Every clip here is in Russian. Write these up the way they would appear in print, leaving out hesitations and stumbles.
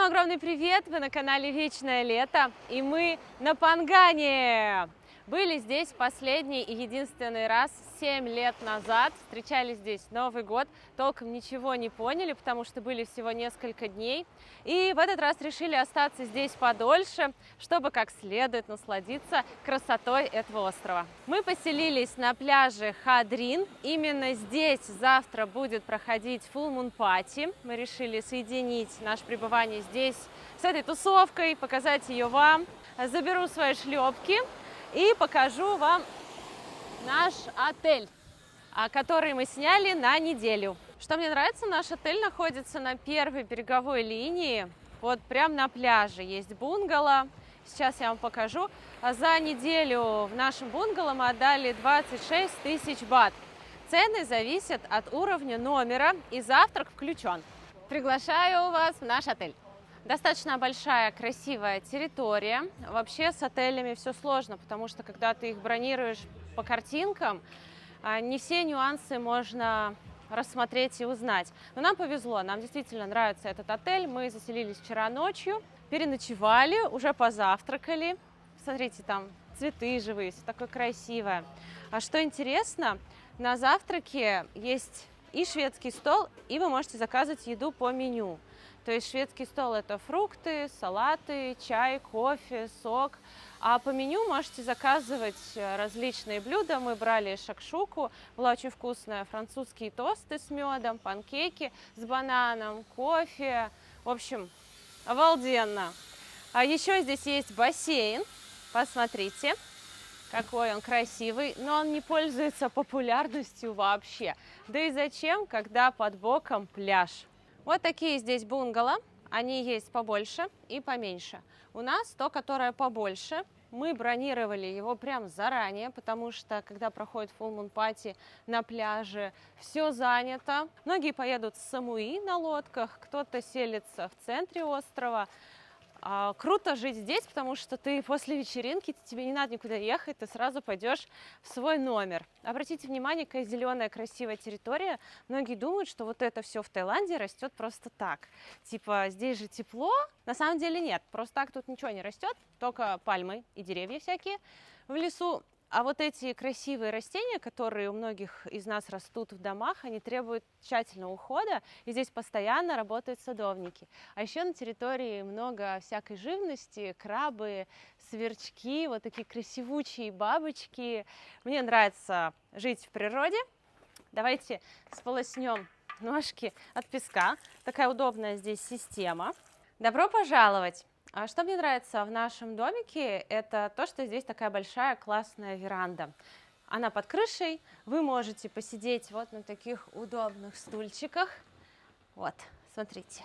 огромный привет! Вы на канале Вечное Лето, и мы на Пангане. Были здесь последний и единственный раз 7 лет назад, встречали здесь Новый год, толком ничего не поняли, потому что были всего несколько дней. И в этот раз решили остаться здесь подольше, чтобы как следует насладиться красотой этого острова. Мы поселились на пляже Хадрин. Именно здесь завтра будет проходить Full Moon Party. Мы решили соединить наше пребывание здесь с этой тусовкой, показать ее вам. Заберу свои шлепки и покажу вам наш отель, который мы сняли на неделю. Что мне нравится, наш отель находится на первой береговой линии, вот прям на пляже. Есть бунгало, сейчас я вам покажу. За неделю в нашем бунгало мы отдали 26 тысяч бат. Цены зависят от уровня номера, и завтрак включен. Приглашаю вас в наш отель. Достаточно большая, красивая территория. Вообще с отелями все сложно, потому что когда ты их бронируешь по картинкам, не все нюансы можно рассмотреть и узнать. Но нам повезло, нам действительно нравится этот отель. Мы заселились вчера ночью, переночевали, уже позавтракали. Смотрите, там цветы живые, все такое красивое. А что интересно, на завтраке есть и шведский стол, и вы можете заказывать еду по меню. То есть шведский стол – это фрукты, салаты, чай, кофе, сок. А по меню можете заказывать различные блюда. Мы брали шакшуку, была очень вкусная, французские тосты с медом, панкейки с бананом, кофе. В общем, обалденно. А еще здесь есть бассейн. Посмотрите, какой он красивый, но он не пользуется популярностью вообще. Да и зачем, когда под боком пляж? Вот такие здесь бунгало, они есть побольше и поменьше. У нас то, которое побольше, мы бронировали его прям заранее, потому что, когда проходит Full Moon Party на пляже, все занято. Многие поедут с Самуи на лодках, кто-то селится в центре острова. Круто жить здесь, потому что ты после вечеринки, тебе не надо никуда ехать, ты сразу пойдешь в свой номер. Обратите внимание, какая зеленая красивая территория. Многие думают, что вот это все в Таиланде растет просто так. Типа здесь же тепло, на самом деле нет. Просто так тут ничего не растет, только пальмы и деревья всякие в лесу. А вот эти красивые растения, которые у многих из нас растут в домах, они требуют тщательного ухода, и здесь постоянно работают садовники. А еще на территории много всякой живности, крабы, сверчки, вот такие красивучие бабочки. Мне нравится жить в природе. Давайте сполоснем ножки от песка. Такая удобная здесь система. Добро пожаловать! А что мне нравится в нашем домике, это то, что здесь такая большая классная веранда. Она под крышей, вы можете посидеть вот на таких удобных стульчиках. Вот, смотрите.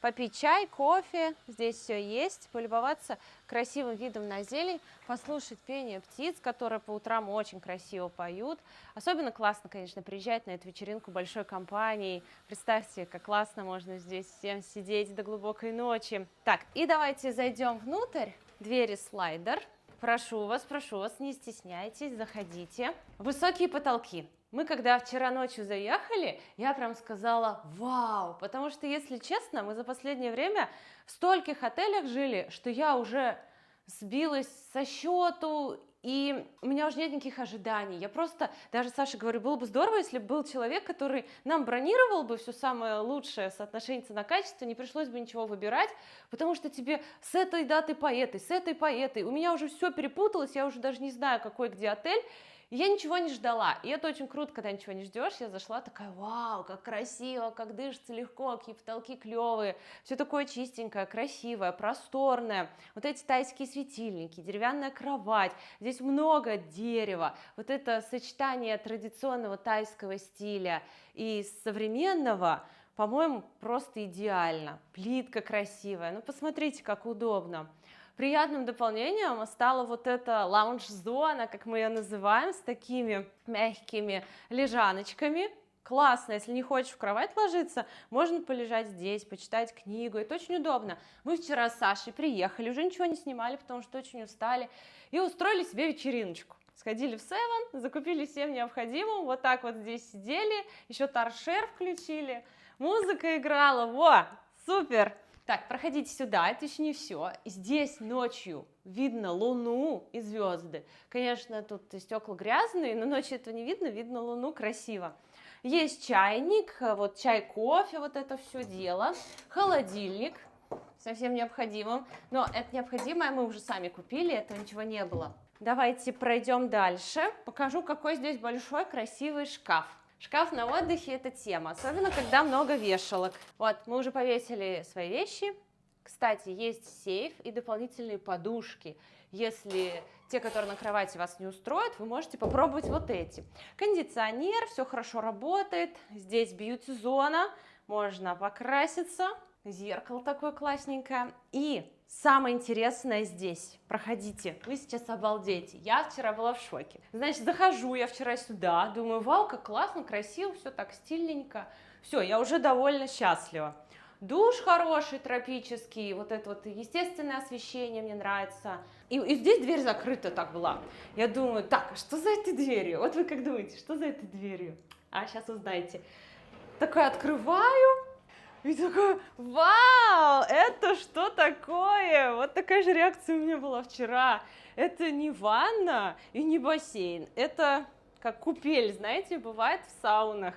Попить чай, кофе, здесь все есть, полюбоваться красивым видом на зелень, послушать пение птиц, которые по утрам очень красиво поют. Особенно классно, конечно, приезжать на эту вечеринку большой компанией. Представьте, как классно можно здесь всем сидеть до глубокой ночи. Так, и давайте зайдем внутрь. Двери слайдер. Прошу вас, не стесняйтесь, заходите. Высокие потолки. Мы когда вчера ночью заехали, я прям сказала «Вау!», потому что, если честно, мы за последнее время в стольких отелях жили, что я уже сбилась со счету, и у меня уже нет никаких ожиданий. Я просто, даже Саше говорю, было бы здорово, если бы был человек, который нам бронировал бы все самое лучшее соотношение цена-качество, не пришлось бы ничего выбирать, потому что тебе с этой даты по этой, с этой по этой. У меня уже все перепуталось, я уже даже не знаю, какой где отель. И я ничего не ждала, и это очень круто, когда ничего не ждешь. Я зашла такая: вау, как красиво, как дышится легко, какие потолки клевые, все такое чистенькое, красивое, просторное. Вот эти тайские светильники, деревянная кровать, здесь много дерева. Вот это сочетание традиционного тайского стиля и современного, по-моему, просто идеально. Плитка красивая, ну посмотрите, как удобно. Приятным дополнением стала вот эта лаунж-зона, как мы ее называем, с такими мягкими лежаночками. Классно, если не хочешь в кровать ложиться, можно полежать здесь, почитать книгу, это очень удобно. Мы вчера с Сашей приехали, уже ничего не снимали, потому что очень устали, и устроили себе вечериночку. Сходили в Seven, закупили всем необходимым, вот так вот здесь сидели, еще торшер включили, музыка играла, во, супер! Так, проходите сюда, это еще не все. Здесь ночью видно Луну и звезды. Конечно, тут стекла грязные, но ночью этого не видно, видно Луну красиво. Есть чайник, вот чай, кофе, вот это все дело. Холодильник, совсем необходимым. Но это необходимое мы уже сами купили, этого ничего не было. Давайте пройдем дальше. Покажу, какой здесь большой красивый шкаф. Шкаф на отдыхе – это тема, особенно когда много вешалок. Вот, мы уже повесили свои вещи. Кстати, есть сейф и дополнительные подушки. Если те, которые на кровати вас не устроят, вы можете попробовать вот эти. Кондиционер, все хорошо работает. Здесь бьюти-зона, можно покраситься. Зеркало такое классненькое. И самое интересное здесь. Проходите, вы сейчас обалдеете. Я вчера была в шоке. Значит, захожу я вчера сюда, думаю, вау, как классно, красиво, все так стильненько. Все, я уже довольно счастлива. Душ хороший, тропический, вот это вот естественное освещение мне нравится. И здесь дверь закрыта так была. Я думаю, так, а что за этой дверью? Вот вы как думаете, что за этой дверью? А, сейчас узнаете. Такая открываю. И такой, вау, это что такое? Вот такая же реакция у меня была вчера. Это не ванна и не бассейн. Это как купель, знаете, бывает в саунах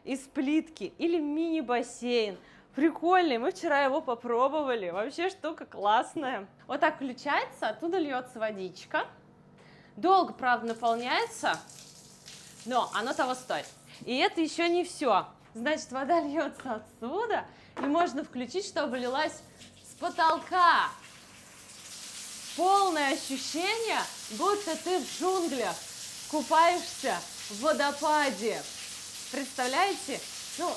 из плитки или мини-бассейн. Прикольный, мы вчера его попробовали. Вообще штука классная. Вот так включается, оттуда льется водичка. Долго, правда, наполняется, но оно того стоит. И это еще не все. Значит, вода льется отсюда, и можно включить, чтобы лилась с потолка. Полное ощущение, будто ты в джунглях купаешься в водопаде. Представляете? Ну,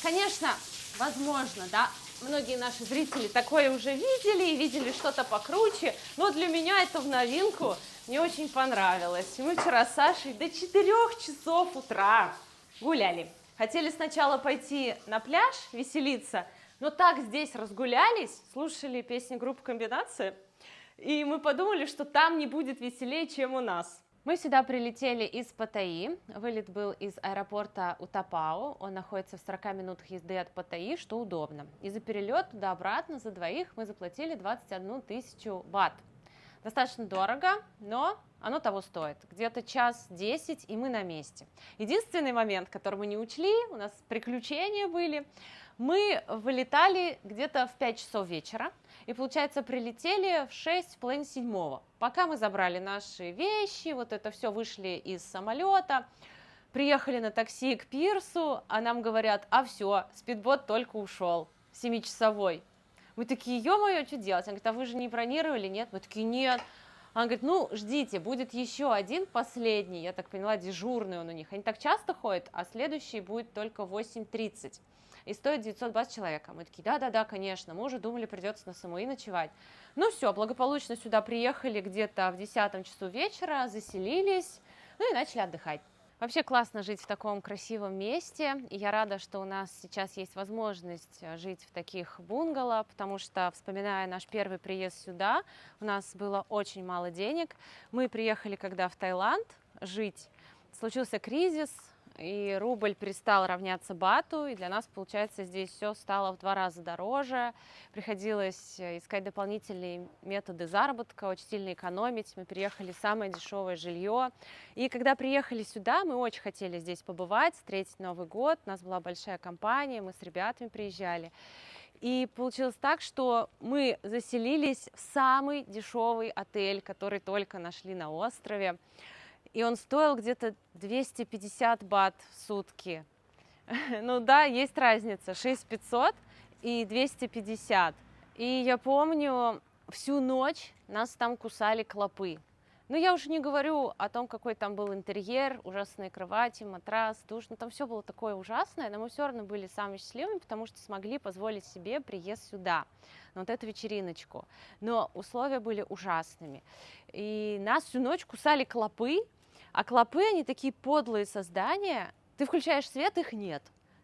конечно, возможно, да, многие наши зрители такое уже видели и видели что-то покруче, но для меня это в новинку, мне очень понравилось. И мы вчера с Сашей до 4 часов утра гуляли. Хотели сначала пойти на пляж, веселиться, но так здесь разгулялись, слушали песни группы «Комбинация», и мы подумали, что там не будет веселее, чем у нас. Мы сюда прилетели из Паттайи, вылет был из аэропорта Утапао, он находится в 40 минутах езды от Паттайи, что удобно. И за перелет туда-обратно за двоих мы заплатили 21 000 бат. Достаточно дорого, но оно того стоит. Где-то 1:10, и мы на месте. Единственный момент, который мы не учли, у нас приключения были. Мы вылетали где-то в 5 часов вечера, и, получается, прилетели в 6:30-7. Пока мы забрали наши вещи, вот это все, вышли из самолета, приехали на такси к пирсу, а нам говорят, а все, спидбот только ушел, 7-часовой. Мы такие, ё-моё, что делать? Он говорит, а вы же не бронировали, нет? Мы такие, нет. Он говорит, ну, ждите, будет еще один последний, я так поняла, дежурный он у них. Они так часто ходят, а следующий будет только в 8:30. И стоит 920 человека. Мы такие, да-да-да, конечно, мы уже думали, придется на Самуи ночевать. Ну все, благополучно сюда приехали где-то в 10 часу вечера, заселились, ну и начали отдыхать. Вообще классно жить в таком красивом месте, и я рада, что у нас сейчас есть возможность жить в таких бунгало, потому что, вспоминая наш первый приезд сюда, у нас было очень мало денег. Мы приехали когда в Таиланд жить, случился кризис, и рубль перестал равняться бату, и для нас, получается, здесь все стало в 2 раза дороже. Приходилось искать дополнительные методы заработка, очень сильно экономить. Мы переехали в самое дешевое жилье. И когда приехали сюда, мы очень хотели здесь побывать, встретить Новый год. У нас была большая компания, мы с ребятами приезжали. И получилось так, что мы заселились в самый дешевый отель, который только нашли на острове. И он стоил где-то 250 бат в сутки. Ну да, есть разница, 6500 и 250. И я помню, всю ночь нас там кусали клопы. Но я уже не говорю о том, какой там был интерьер, ужасные кровати, матрас, душ. Ну там все было такое ужасное, но мы все равно были самыми счастливыми, потому что смогли позволить себе приезд сюда, на вот эту вечериночку. Но условия были ужасными. И нас всю ночь кусали клопы. А клопы, они такие подлые создания. Ты включаешь свет, их нет.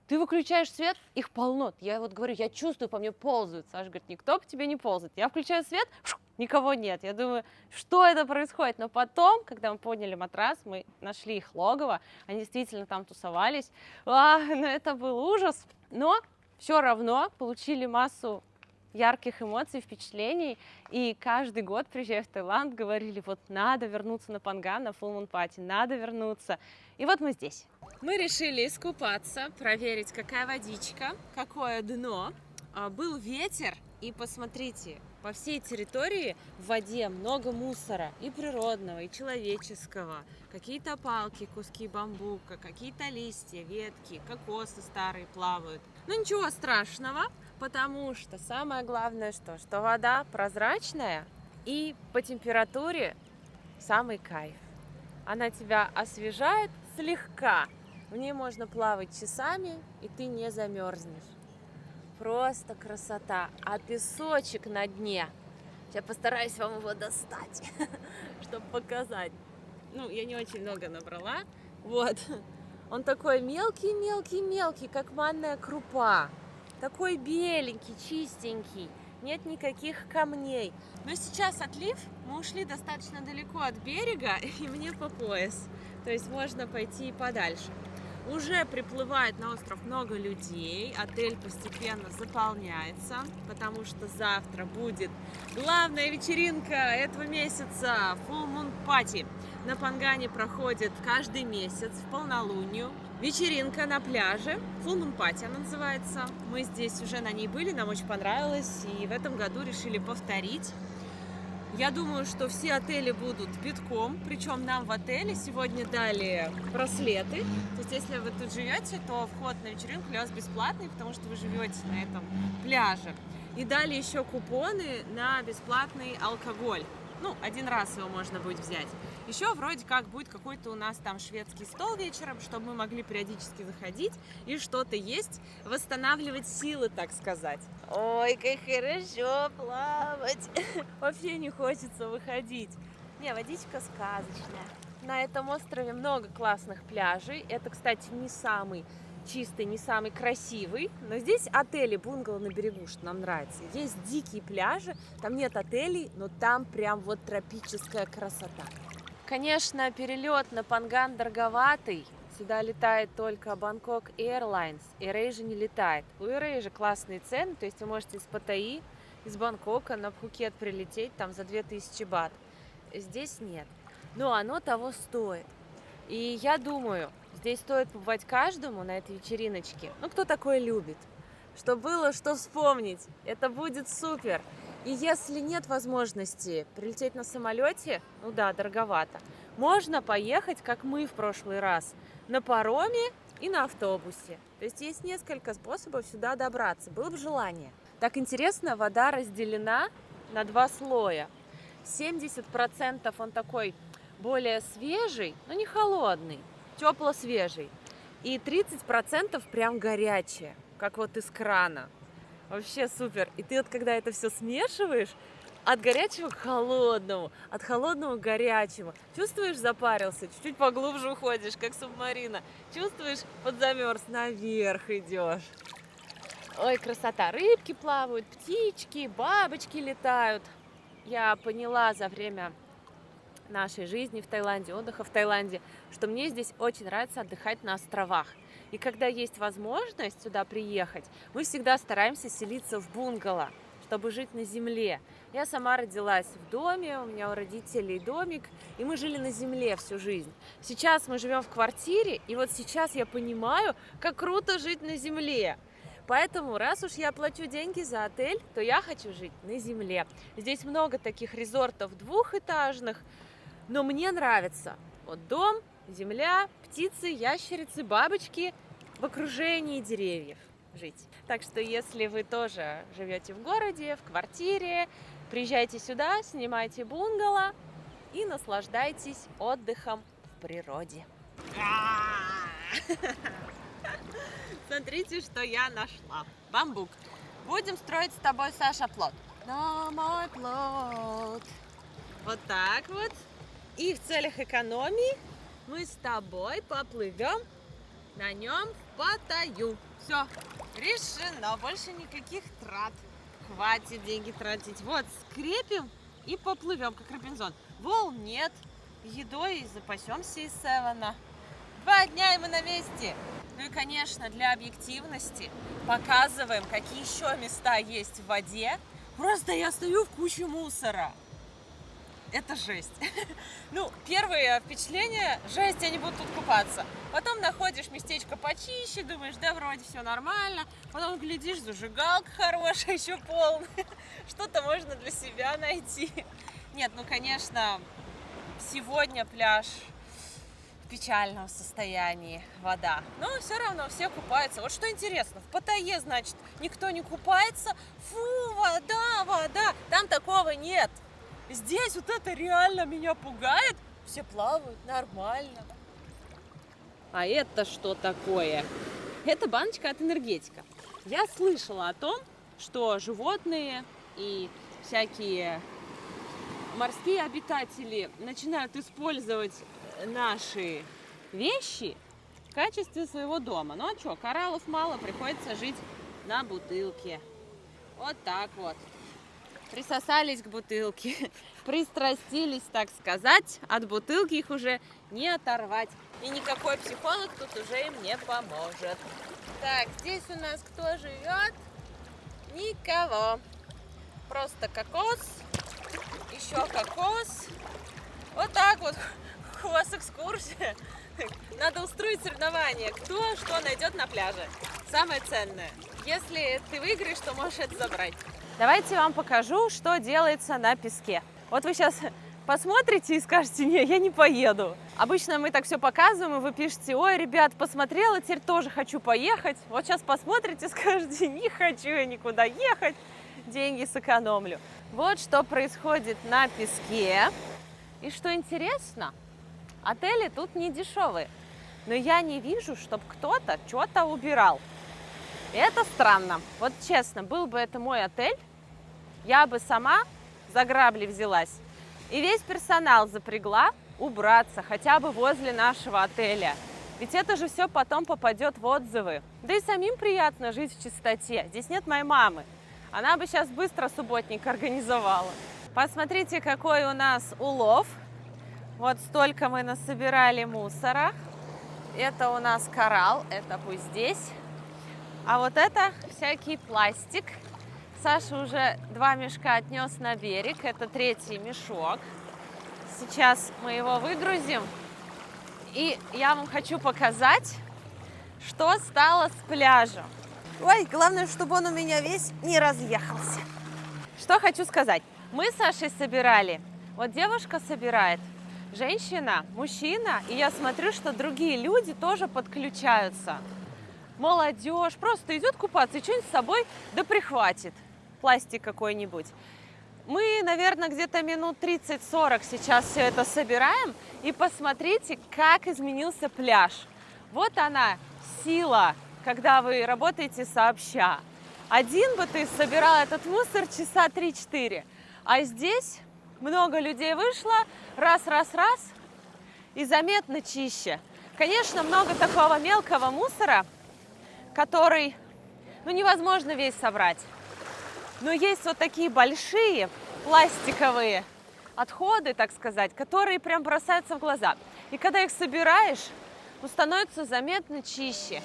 Ты выключаешь свет, их полно. Я вот говорю, я чувствую, по мне ползают. Саша говорит, никто по тебе не ползает. Я включаю свет, никого нет. Я думаю, что это происходит? Но потом, когда мы подняли матрас, мы нашли их логово, они действительно там тусовались. Ну это был ужас. Но все равно получили массу ярких эмоций, впечатлений. И каждый год, приезжая в Таиланд, говорили, вот надо вернуться на Панган, на Full Moon Party, надо вернуться. И вот мы здесь. Мы решили искупаться, проверить, какая водичка, какое дно. Был ветер, и посмотрите, по всей территории в воде много мусора, и природного, и человеческого. Какие-то палки, куски бамбука, какие-то листья, ветки, кокосы старые плавают. Но ничего страшного, потому что самое главное, что вода прозрачная, и по температуре самый кайф. Она тебя освежает слегка. В ней можно плавать часами, и ты не замерзнешь. Просто красота. А песочек на дне. Сейчас постараюсь вам его достать, чтобы показать. Ну, я не очень много набрала. Вот. Он такой мелкий, как манная крупа. Такой беленький, чистенький. Нет никаких камней. Но сейчас отлив. Мы ушли достаточно далеко от берега, и мне по пояс. То есть можно пойти и подальше. Уже приплывает на остров много людей, отель постепенно заполняется, потому что завтра будет главная вечеринка этого месяца – Full Moon Party. На Пангане проходит каждый месяц в полнолунию. Вечеринка на пляже, Full Moon Party она называется. Мы здесь уже на ней были, нам очень понравилось, и в этом году решили повторить. Я думаю, что все отели будут битком, причем нам в отеле сегодня дали браслеты. То есть, если вы тут живете, то вход на вечеринку для вас бесплатный, потому что вы живете на этом пляже. И дали еще купоны на бесплатный алкоголь. Ну, один раз его можно будет взять. Еще вроде как будет какой-то у нас там шведский стол вечером, чтобы мы могли периодически заходить и что-то есть, восстанавливать силы, так сказать. Ой, как хорошо плавать. Вообще не хочется выходить. Не, водичка сказочная. На этом острове много классных пляжей. Это, кстати, не самый чистый, не самый красивый, но здесь отели, бунгало на берегу, что нам нравится. Есть дикие пляжи, там нет отелей, но там прям вот тропическая красота. Конечно, перелет на Панган дороговатый. Сюда летает только Bangkok Airlines, AirAsia не летает. У AirAsia классные цены, то есть вы можете из Паттайи, из Бангкока на Пхукет прилететь там за 2000 бат. Здесь нет, но оно того стоит. И я думаю, здесь стоит побывать каждому на этой вечериночке. Ну, кто такое любит? Чтобы было что вспомнить. Это будет супер. И если нет возможности прилететь на самолете, ну да, дороговато, можно поехать, как мы в прошлый раз, на пароме и на автобусе. То есть есть несколько способов сюда добраться. Было бы желание. Так интересно, вода разделена на два слоя. 70% он такой более свежий, но не холодный, тепло-свежий. И 30% прям горячее, как вот из крана. Вообще супер. И ты вот когда это все смешиваешь, от горячего к холодному, от холодного к горячему, чувствуешь, запарился, чуть-чуть поглубже уходишь, как субмарина. Чувствуешь, подзамерз, наверх идешь. Ой, красота. Рыбки плавают, птички, бабочки летают. Я поняла за время нашей жизни в Таиланде, отдыха в Таиланде, что мне здесь очень нравится отдыхать на островах. И когда есть возможность сюда приехать, мы всегда стараемся селиться в бунгало, чтобы жить на земле. Я сама родилась в доме, у меня у родителей домик, и мы жили на земле всю жизнь. Сейчас мы живем в квартире, и вот сейчас я понимаю, как круто жить на земле. Поэтому, раз уж я плачу деньги за отель, то я хочу жить на земле. Здесь много таких резортов двухэтажных, но мне нравится. Вот дом, земля, птицы, ящерицы, бабочки в окружении деревьев жить. Так что, если вы тоже живете в городе, в квартире, приезжайте сюда, снимайте бунгало и наслаждайтесь отдыхом в природе. Смотрите, что я нашла. Бамбук. Будем строить с тобой, Саша, плот. На мой плот. Вот так вот. И в целях экономии мы с тобой поплывем на нем в Паттайю. Все, решено. Больше никаких трат. Хватит деньги тратить. Вот, скрепим и поплывем, как Робинзон. Волн нет. Едой запасемся из Севена. 2 дня, и мы на месте. Ну и, конечно, для объективности показываем, какие еще места есть в воде. Просто я стою в куче мусора. Это жесть. Ну, первое впечатление, жесть, я не буду тут купаться. Потом находишь местечко почище, думаешь, да, вроде все нормально. Потом глядишь, зажигалка хорошая, еще полная. Что-то можно для себя найти. Нет, ну, конечно, сегодня пляж в печальном состоянии, вода. Но все равно все купаются. Вот что интересно, в Паттайе, значит, никто не купается. Фу, вода, вода. Там такого нет. Здесь вот это реально меня пугает. Все плавают нормально. А это что такое? Это баночка от энергетика. Я слышала о том, что животные и всякие морские обитатели начинают использовать наши вещи в качестве своего дома. Ну а что, кораллов мало, приходится жить на бутылке. Вот так вот. Присосались к бутылке, пристрастились, так сказать, от бутылки их уже не оторвать. И никакой психолог тут уже им не поможет. Так, здесь у нас кто живет? Никого. Просто кокос, еще кокос. Вот так вот у вас экскурсия. Надо устроить соревнование, кто что найдет на пляже. Самое ценное. Если ты выиграешь, то можешь это забрать. Давайте я вам покажу, что делается на песке. Вот вы сейчас посмотрите и скажете: не, я не поеду. Обычно мы так все показываем, и вы пишете: ой, ребят, посмотрела, теперь тоже хочу поехать. Вот сейчас посмотрите, скажете: не хочу я никуда ехать, деньги сэкономлю. Вот что происходит на песке. И что интересно, отели тут не дешевые. Но я не вижу, чтобы кто-то что-то убирал. Это странно. Вот честно, был бы это мой отель, я бы сама за грабли взялась и весь персонал запрягла убраться хотя бы возле нашего отеля. Ведь это же все потом попадет в отзывы. Да и самим приятно жить в чистоте. Здесь нет моей мамы. Она бы сейчас быстро субботник организовала. Посмотрите, какой у нас улов. Вот столько мы насобирали мусора. Это у нас коралл, это пусть здесь. А вот это всякий пластик. Саша уже 2 мешка отнес на берег. Это 3-й мешок. Сейчас мы его выгрузим. И я вам хочу показать, что стало с пляжем. Ой, главное, чтобы он у меня весь не разъехался. Что хочу сказать. Мы с Сашей собирали. Вот девушка собирает. Женщина, мужчина. И я смотрю, что другие люди тоже подключаются. Молодежь просто идет купаться и что-нибудь с собой да прихватит. Пластик какой-нибудь. Мы, наверное, где-то минут 30-40 сейчас все это собираем. И посмотрите, как изменился пляж. Вот она, сила, когда вы работаете сообща. Один бы ты собирал этот мусор часа 3-4. А здесь много людей вышло, раз, и заметно чище. Конечно, много такого мелкого мусора, который, невозможно весь собрать. Но есть вот такие большие пластиковые отходы, так сказать, которые прям бросаются в глаза. И когда их собираешь, становится заметно чище.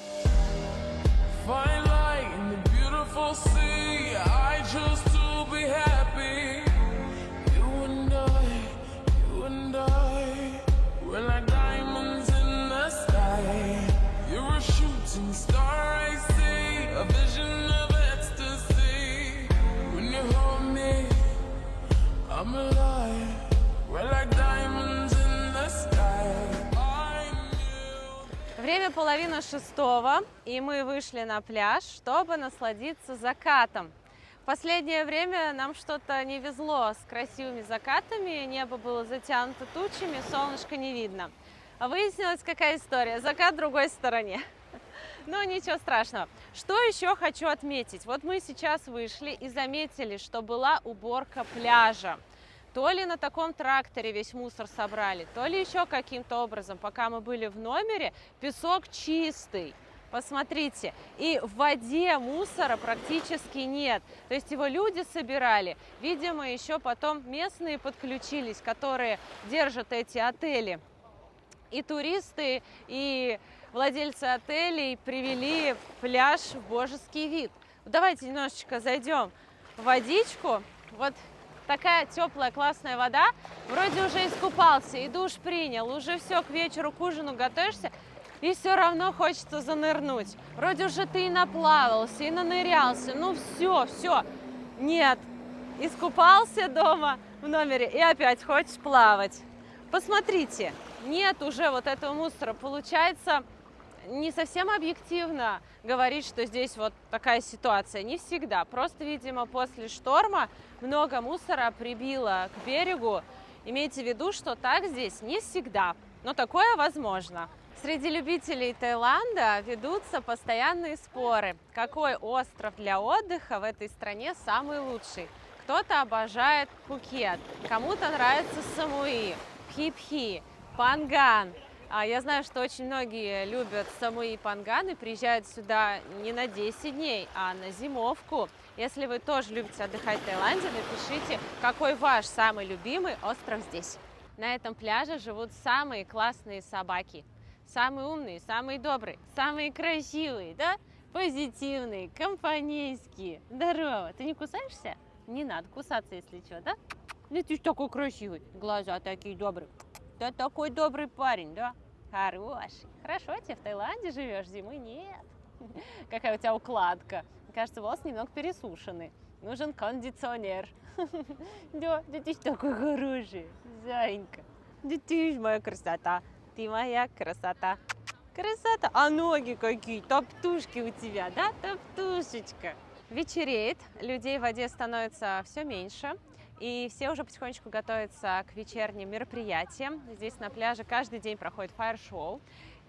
Время 5:30, и мы вышли на пляж, чтобы насладиться закатом. В последнее время нам что-то не везло с красивыми закатами, небо было затянуто тучами, солнышко не видно. А выяснилась какая история, закат в другой стороне. Но ничего страшного. Что еще хочу отметить? Вот мы сейчас вышли и заметили, что была уборка пляжа. То ли на таком тракторе весь мусор собрали, то ли еще каким-то образом. Пока мы были в номере, песок чистый. Посмотрите, и в воде мусора практически нет. То есть его люди собирали. Видимо, еще потом местные подключились, которые держат эти отели. И туристы, и владельцы отелей привели пляж в божеский вид. Давайте немножечко зайдем в водичку. Вот такая теплая, классная вода. Вроде уже искупался и душ принял, уже все, к вечеру, к ужину готовишься, и все равно хочется занырнуть. Вроде уже ты и наплавался, и нанырялся, ну все. Нет, искупался дома в номере и опять хочешь плавать. Посмотрите, нет уже вот этого мусора. Получается, не совсем объективно говорить, что здесь вот такая ситуация. Не всегда. Просто, видимо, после шторма много мусора прибило к берегу. Имейте в виду, что так здесь не всегда, но такое возможно. Среди любителей Таиланда ведутся постоянные споры, какой остров для отдыха в этой стране самый лучший. Кто-то обожает Пхукет, кому-то нравится Самуи, Пхи-Пхи, Панган. Я знаю, что очень многие любят Самуи и Панган и приезжают сюда не на 10 дней, а на зимовку. Если вы тоже любите отдыхать в Таиланде, напишите, какой ваш самый любимый остров здесь. На этом пляже живут самые классные собаки. Самые умные, самые добрые, самые красивые, да? Позитивные, компанейские. Здорово. Ты не кусаешься? Не надо кусаться, если что, да? Ну ты ж такой красивый. Глаза такие добрые. Ты такой добрый парень, да? Хороший. Хорошо, тебе в Таиланде живешь, зимы нет. Какая у тебя укладка. Мне кажется, волосы немного пересушены. Нужен кондиционер. Да ты ж такой хороший, зайенька. Да ты ж моя красота. Ты моя красота. Красота. А ноги какие, топтушки у тебя, да? Топтушечка. Вечереет, людей в воде становится все меньше. И все уже потихонечку готовятся к вечерним мероприятиям. Здесь на пляже каждый день проходит фаер-шоу.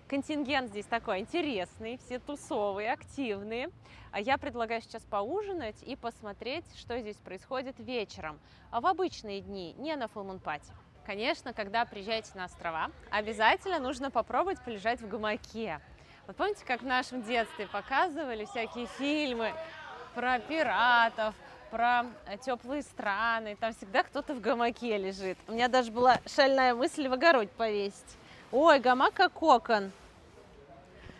Контингент здесь такой интересный, все тусовые, активные. А я предлагаю сейчас поужинать и посмотреть, что здесь происходит вечером. А в обычные дни, не на Full Moon Party. Конечно, когда приезжаете на острова, обязательно нужно попробовать полежать в гамаке. Вот помните, как в нашем детстве показывали всякие фильмы про пиратов, про теплые страны, там всегда кто-то в гамаке лежит. У меня даже была шальная мысль в огород повесить. Ой, гамак как кокон.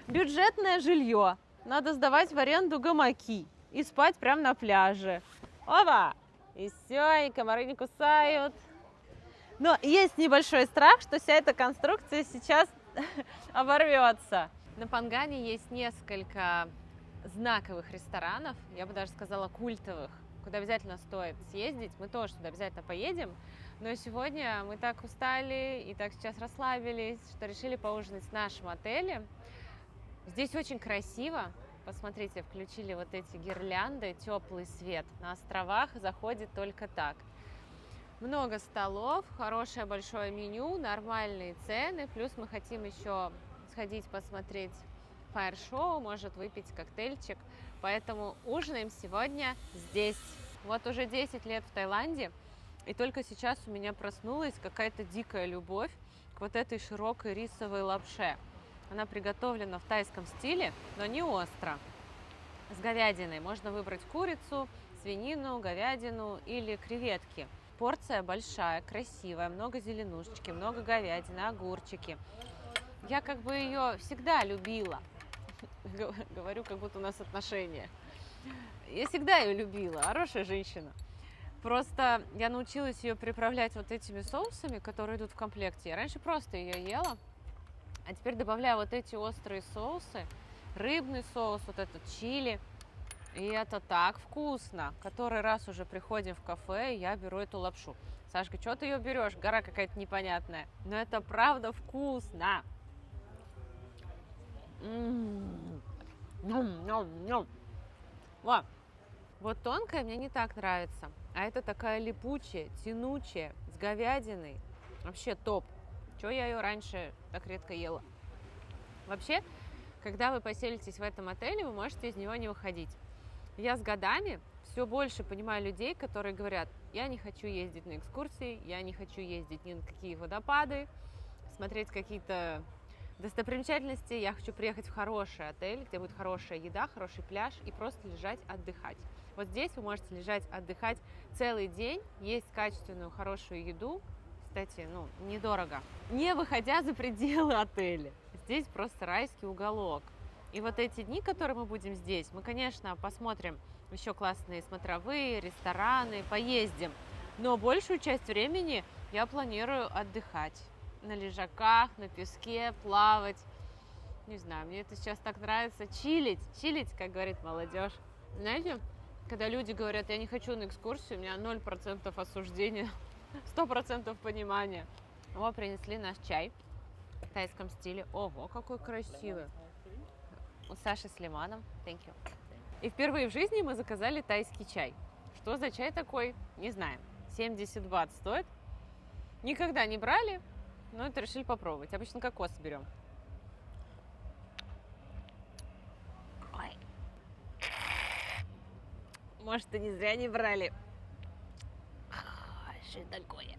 Бюджетное жилье. Надо сдавать в аренду гамаки и спать прямо на пляже. Опа! И все, и комары не кусают. Но есть небольшой страх, что вся эта конструкция сейчас оборвется. На Пангане есть несколько знаковых ресторанов, я бы даже сказала культовых, куда обязательно стоит съездить. Мы тоже туда обязательно поедем. Но сегодня мы так устали и так сейчас расслабились, что решили поужинать в нашем отеле. Здесь очень красиво. Посмотрите, включили вот эти гирлянды, теплый свет. На островах заходит только так. Много столов, хорошее большое меню, нормальные цены. Плюс мы хотим еще сходить посмотреть фаер-шоу, может выпить коктейльчик. Поэтому ужинаем сегодня здесь. Вот уже 10 лет в Таиланде, и только сейчас у меня проснулась какая-то дикая любовь к вот этой широкой рисовой лапше. Она приготовлена в тайском стиле, но не остро. С говядиной. Можно выбрать курицу, свинину, говядину или креветки. Порция большая, красивая, много зеленушечки, много говядины, огурчики. Я как бы ее всегда любила. Говорю, как будто у нас отношения. Я всегда ее любила, хорошая женщина. Просто я научилась ее приправлять вот этими соусами, которые идут в комплекте. Я раньше просто ее ела, а теперь добавляю вот эти острые соусы, рыбный соус, вот этот чили. И это так вкусно. Который раз уже приходим в кафе, и я беру эту лапшу. Сашка, что ты ее берешь? Гора какая-то непонятная. Но это правда вкусно. Вот тонкая мне не так нравится. А это такая липучая, тянучая, с говядиной. Вообще топ. Чего я ее раньше так редко ела? Вообще, когда вы поселитесь в этом отеле, вы можете из него не выходить. Я с годами все больше понимаю людей, которые говорят: я не хочу ездить на экскурсии, я не хочу ездить ни на какие водопады, смотреть какие-то достопримечательности, я хочу приехать в хороший отель, где будет хорошая еда, хороший пляж и просто лежать, отдыхать. Вот здесь вы можете лежать, отдыхать целый день, есть качественную, хорошую еду, Кстати, ну, недорого. Не выходя за пределы отеля. Здесь просто райский уголок. И вот эти дни, которые мы будем здесь, мы, конечно, посмотрим еще классные смотровые, рестораны, поездим. Но большую часть времени я планирую отдыхать. На лежаках, на песке, плавать. Не знаю, мне это сейчас так нравится. Чилить, как говорит молодежь. Знаете, когда люди говорят, я не хочу на экскурсию, у меня 0% осуждения, 100% понимания. Вот, принесли наш чай в тайском стиле. Ого, какой красивый. У Саши с лимоном. Thank you. И впервые в жизни мы заказали тайский чай. Что за чай такой? Не знаем. 70 бат стоит. Никогда не брали, но это решили попробовать. Обычно кокос берем. Ой. Может, и не зря не брали. Что такое?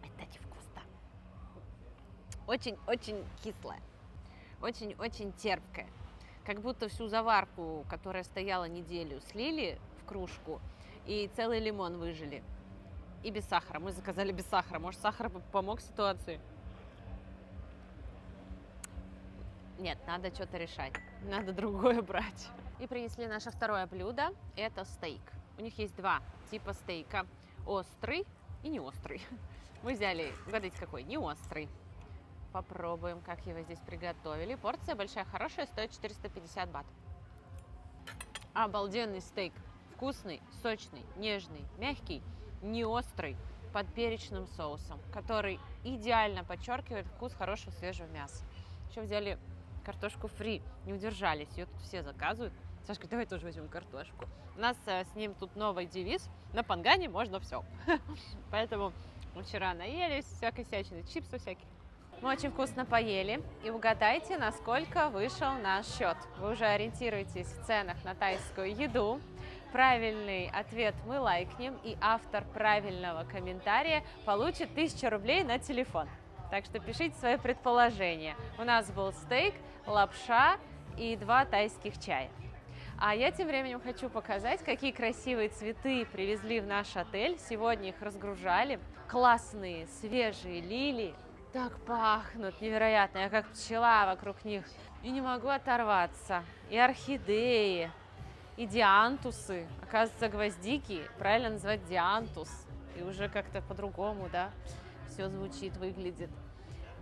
Это невкусно. Очень-очень кислое. Очень-очень терпкое. Как будто всю заварку, которая стояла неделю, слили в кружку и целый лимон выжили. И без сахара. Мы заказали без сахара. Может, сахар помог ситуации? Нет, надо что-то решать. Надо другое брать. И принесли наше второе блюдо. Это стейк. У них есть два типа стейка. Острый и не острый. Мы взяли, угадайте какой, не острый. Попробуем, как его здесь приготовили. Порция большая, хорошая, стоит 450 бат. Обалденный стейк. Вкусный, сочный, нежный, мягкий, не острый, под перечным соусом, который идеально подчеркивает вкус хорошего свежего мяса. Еще взяли картошку фри, не удержались, ее тут все заказывают. Сашка, давай тоже возьмем картошку. У нас с ним тут новый девиз: на Пангане можно все. Поэтому мы вчера наелись всякой всячины, чипсы всякие. Мы очень вкусно поели, и угадайте, насколько вышел наш счет. Вы уже ориентируетесь в ценах на тайскую еду. Правильный ответ мы лайкнем, и автор правильного комментария получит 1000 рублей на телефон. Так что пишите свои предположения. У нас был стейк, лапша и 2 тайских чая. А я тем временем хочу показать, какие красивые цветы привезли в наш отель. Сегодня их разгружали. Классные, свежие лилии. Так пахнут невероятно. Я как пчела вокруг них. И не могу оторваться. И орхидеи, и диантусы. Оказывается, гвоздики правильно называть диантус. И уже как-то по-другому, да, все звучит, выглядит.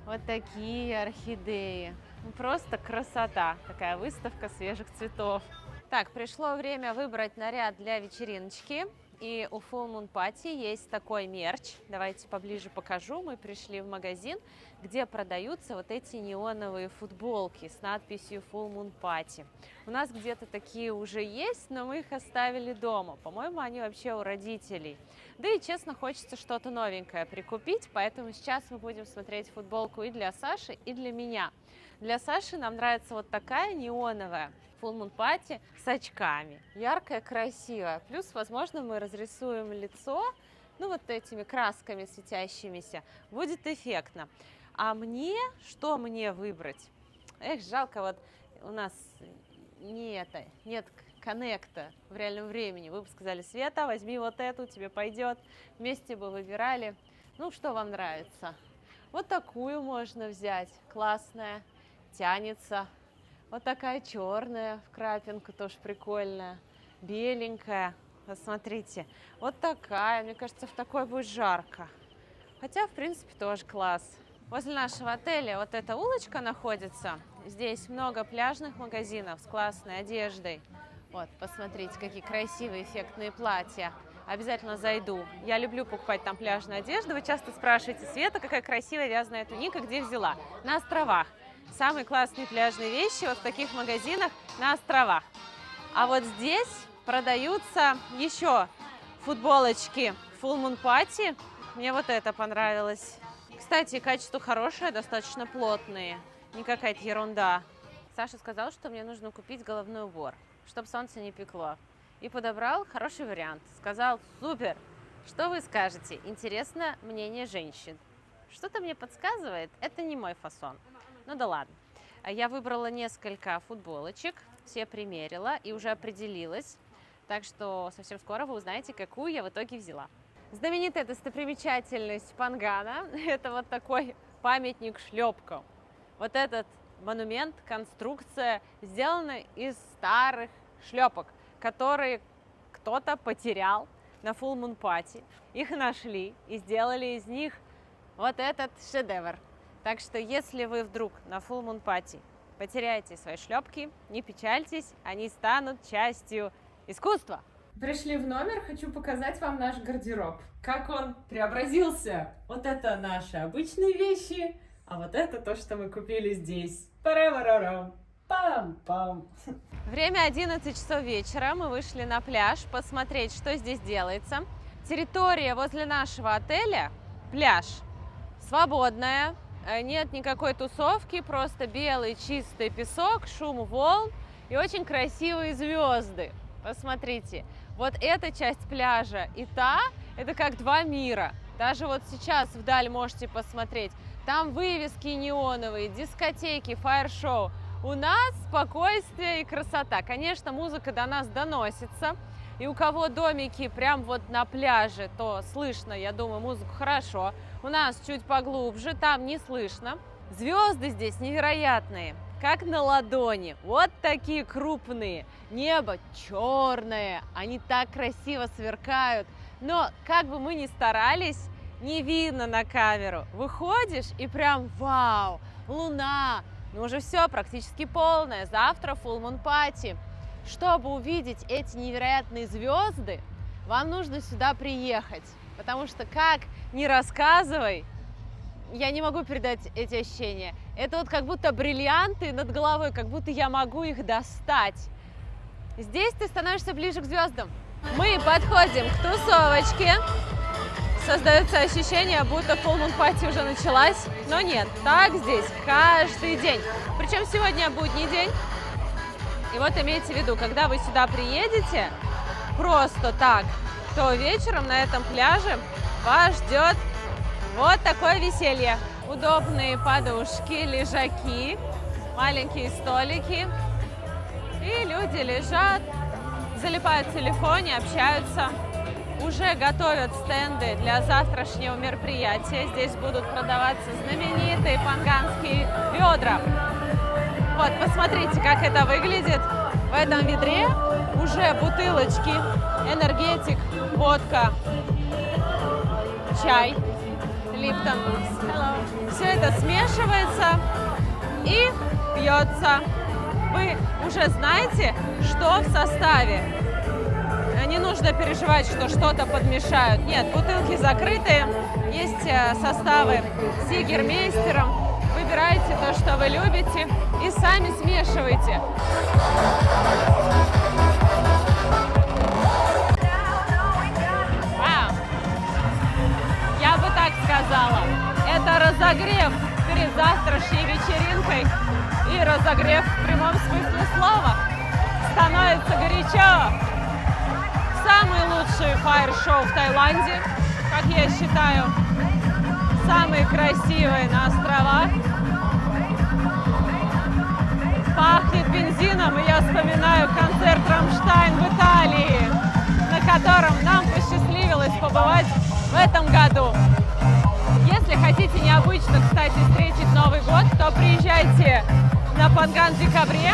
Вот такие орхидеи. Ну, просто красота. Такая выставка свежих цветов. Так, пришло время выбрать наряд для вечериночки. И у Full Moon Party есть такой мерч. Давайте поближе покажу. Мы пришли в магазин, где продаются вот эти неоновые футболки с надписью Full Moon Party. У нас где-то такие уже есть, но мы их оставили дома. По-моему, они вообще у родителей. Да и, честно, хочется что-то новенькое прикупить, поэтому сейчас мы будем смотреть футболку и для Саши, и для меня. Для Саши нам нравится вот такая неоновая Full Moon Party с очками. Яркая, красивая. Плюс, возможно, мы разрисуем лицо, ну, вот этими красками светящимися. Будет эффектно. А мне, что мне выбрать? Эх, жалко, вот у нас нет коннекта в реальном времени. Вы бы сказали: Света, возьми вот эту, тебе пойдет. Вместе бы выбирали. Ну, что вам нравится? Вот такую можно взять, классная, тянется. Вот такая черная в крапинку, тоже прикольная, беленькая. Посмотрите, вот такая, мне кажется, в такой будет жарко. Хотя, в принципе, тоже класс. Возле нашего отеля вот эта улочка находится. Здесь много пляжных магазинов с классной одеждой. Вот, посмотрите, какие красивые, эффектные платья. Обязательно зайду. Я люблю покупать там пляжную одежду. Вы часто спрашиваете: Света, какая красивая вязаная туника, где взяла? На островах. Самые классные пляжные вещи вот в таких магазинах на островах. А вот здесь продаются еще футболочки Full Moon Party. Мне вот это понравилось. Кстати, качество хорошее, достаточно плотные. Не какая-то ерунда. Саша сказал, что мне нужно купить головной убор, чтобы солнце не пекло. И подобрал хороший вариант. Сказал: супер! Что вы скажете? Интересно мнение женщин. Что-то мне подсказывает, это не мой фасон. Ну да ладно. Я выбрала несколько футболочек, все примерила и уже определилась. Так что совсем скоро вы узнаете, какую я в итоге взяла. Знаменитая достопримечательность Пангана – это вот такой памятник шлепкам. Вот этот монумент, конструкция сделана из старых шлепок, которые кто-то потерял на Full Moon Party. Их нашли и сделали из них вот этот шедевр. Так что если вы вдруг на Full Moon Party потеряете свои шлепки, не печальтесь, они станут частью искусства. Пришли в номер, хочу показать вам наш гардероб. Как он преобразился. Вот это наши обычные вещи, а вот это то, что мы купили здесь. Парам-парам. Пам-пам. Время 11 часов вечера. Мы вышли на пляж посмотреть, что здесь делается. Территория возле нашего отеля, пляж, свободная. Нет никакой тусовки, просто белый чистый песок, шум волн и очень красивые звезды. Посмотрите, вот эта часть пляжа и та, это как два мира. Даже вот сейчас вдаль можете посмотреть. Там вывески неоновые, дискотеки, фаер-шоу. У нас спокойствие и красота. Конечно, музыка до нас доносится. И у кого домики прям вот на пляже, то слышно, я думаю, музыку хорошо. У нас чуть поглубже, там не слышно. Звезды здесь невероятные, как на ладони. Вот такие крупные. Небо черное, они так красиво сверкают. Но как бы мы ни старались, не видно на камеру. Выходишь и прям вау, луна. Ну уже все, практически полная. Завтра Full Moon Party. Чтобы увидеть эти невероятные звезды, вам нужно сюда приехать. Потому что как ни рассказывай, я не могу передать эти ощущения. Это вот как будто бриллианты над головой, как будто я могу их достать. Здесь ты становишься ближе к звездам. Мы подходим к тусовочке. Создается ощущение, будто Full Moon Party уже началась. Но нет, так здесь каждый день. Причем сегодня будний день. И вот имейте в виду, когда вы сюда приедете просто так, то вечером на этом пляже вас ждет вот такое веселье. Удобные подушки, лежаки, маленькие столики. И люди лежат, залипают в телефоне, общаются. Уже готовят стенды для завтрашнего мероприятия. Здесь будут продаваться знаменитые панганские ведра. Вот, посмотрите, как это выглядит. В этом ведре уже бутылочки, энергетик, водка, чай, Липтон. Все это смешивается и пьется. Вы уже знаете, что в составе. Не нужно переживать, что что-то подмешают. Нет, бутылки закрытые, есть составы с егермейстером. Выбирайте то, что вы любите, и сами смешивайте. Вау! Я бы так сказала. Это разогрев перед завтрашней вечеринкой. И разогрев в прямом смысле слова. Становится горячо. Самый лучший фаер-шоу в Таиланде, как я считаю. Самые красивые на островах. Пахнет бензином, и я вспоминаю концерт «Рамштайн» в Италии, на котором нам посчастливилось побывать в этом году. Если хотите необычно, кстати, встретить Новый год, то приезжайте на Панган в декабре.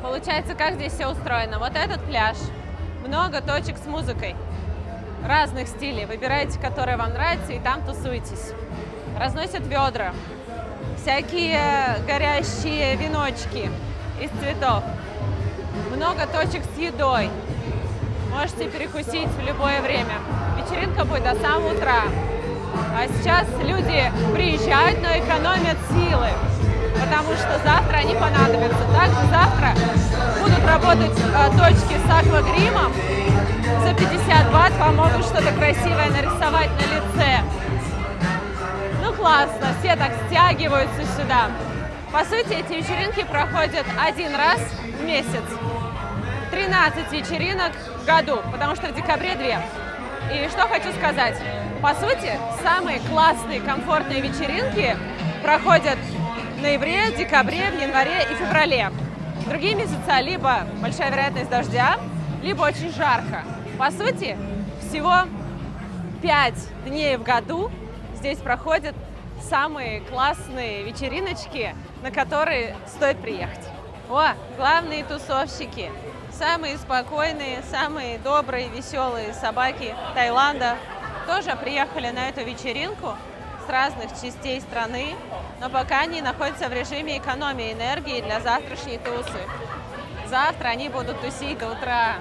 Получается, как здесь все устроено. Вот этот пляж, много точек с музыкой, разных стилей. Выбирайте, которые вам нравятся, и там тусуйтесь. Разносят ведра, всякие горящие веночки из цветов. Много точек с едой. Можете перекусить в любое время. Вечеринка будет до самого утра. А сейчас люди приезжают, но экономят силы, потому что завтра они понадобятся. Также завтра будут работать точки с аквагримом. За 50 бат вам могут что-то красивое нарисовать на лице. Ну классно, все так стягиваются сюда. По сути, эти вечеринки проходят один раз в месяц. 13 вечеринок в году, потому что в декабре 2. И что хочу сказать. По сути, самые классные, комфортные вечеринки проходят в ноябре, декабре, в январе и феврале. В другие месяца либо большая вероятность дождя, либо очень жарко. По сути, всего 5 дней в году здесь проходят самые классные вечериночки, на которые стоит приехать. О, главные тусовщики, самые спокойные, самые добрые, веселые собаки Таиланда тоже приехали на эту вечеринку с разных частей страны, но пока они находятся в режиме экономии энергии для завтрашней тусы. Завтра они будут тусить до утра.